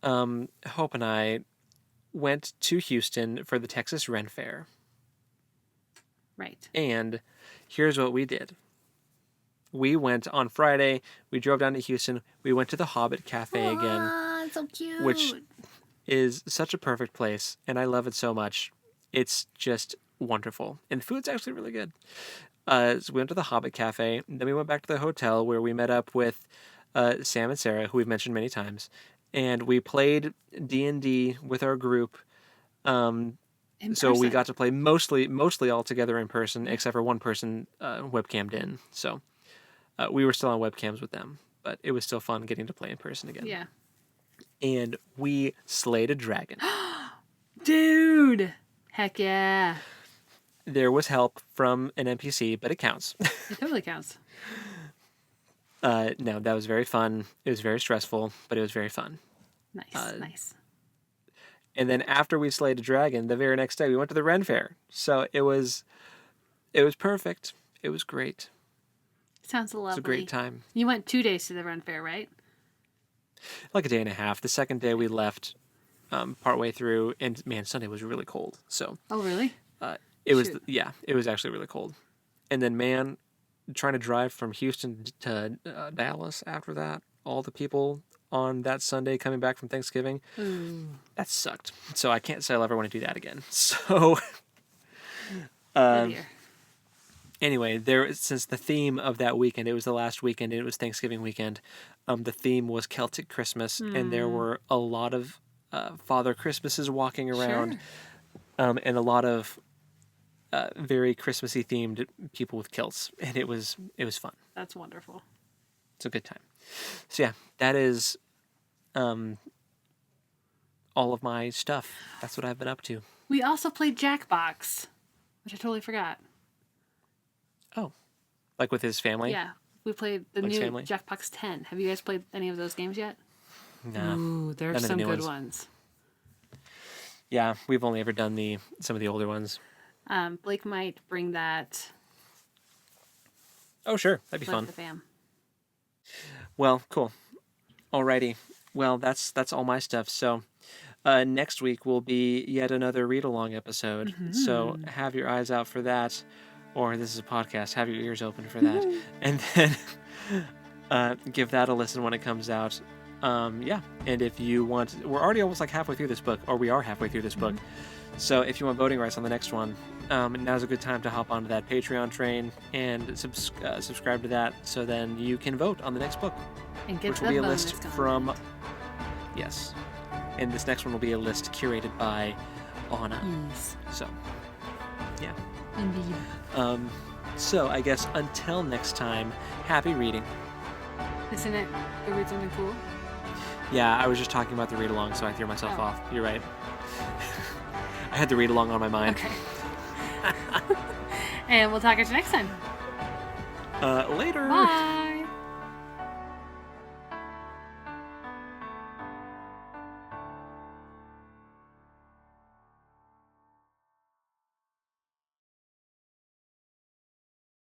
Speaker 2: Hope and I went to Houston for the Texas Ren Fair.
Speaker 1: Right.
Speaker 2: And here's what we did. We went on Friday, we drove down to Houston, we went to the Hobbit Cafe again.
Speaker 1: So cute.
Speaker 2: Which is such a perfect place, and I love it so much. It's just wonderful. And the food's actually really good. So we went to the Hobbit Cafe, and then we went back to the hotel where we met up with Sam and Sarah, who we've mentioned many times, and we played D&D with our group. So we got to play mostly all together in person, except for one person webcammed in. So we were still on webcams with them, but it was still fun getting to play in person again.
Speaker 1: Yeah.
Speaker 2: And we slayed a dragon.
Speaker 1: Dude! Heck yeah.
Speaker 2: There was help from an NPC, but it counts.
Speaker 1: It totally counts.
Speaker 2: No, that was very fun. It was very stressful, but it was very fun.
Speaker 1: Nice.
Speaker 2: And then after we slayed a dragon, the very next day we went to the Ren Fair. So it was perfect. It was great.
Speaker 1: Sounds lovely.
Speaker 2: It was a great time.
Speaker 1: You went 2 days to the Ren Fair, right?
Speaker 2: Like a day and a half. The second day we left partway through, and man, Sunday was really cold. So.
Speaker 1: Oh, really?
Speaker 2: It was actually really cold. And then man, trying to drive from Houston to Dallas after that, all the people on that Sunday coming back from Thanksgiving, that sucked. So I can't say I'll ever want to do that again. So anyway, since the theme of that weekend, it was the last weekend, and it was Thanksgiving weekend, the theme was Celtic Christmas, and there were a lot of Father Christmases walking around, and a lot of very Christmassy themed people with kilts, and it was fun.
Speaker 1: That's wonderful.
Speaker 2: It's a good time. So yeah, that is all of my stuff. That's what I've been up to.
Speaker 1: We also played Jackbox, which I totally forgot.
Speaker 2: Oh, like with his family?
Speaker 1: Yeah, we played the new Jackbox 10. Have you guys played any of those games yet?
Speaker 2: No.
Speaker 1: Ooh, there are some good ones.
Speaker 2: Yeah, we've only ever done some of the older ones.
Speaker 1: Blake might bring that.
Speaker 2: Oh, sure. That'd be fun.
Speaker 1: The fam.
Speaker 2: Well, cool. Alrighty. Well, that's all my stuff. So next week will be yet another read-along episode. Mm-hmm. So have your eyes out for that. Or this is a podcast. Have your ears open for that. And then give that a listen when it comes out. Yeah. And if you want... We're already almost like halfway through this book. Or we are halfway through this book. So if you want voting rights on the next one, now's a good time to hop onto that Patreon train and subscribe to that, so then you can vote on the next book,
Speaker 1: and get
Speaker 2: which will be a list from. Yes, and this next one will be a list curated by Anna.
Speaker 1: Yes.
Speaker 2: So, yeah.
Speaker 1: Indeed.
Speaker 2: So I guess until next time, happy reading.
Speaker 1: Isn't it? Go read something cool.
Speaker 2: Yeah, I was just talking about the read along, so I threw myself off. You're right. I had the read along on my mind.
Speaker 1: Okay. And we'll talk at you next time.
Speaker 2: Later.
Speaker 1: Bye.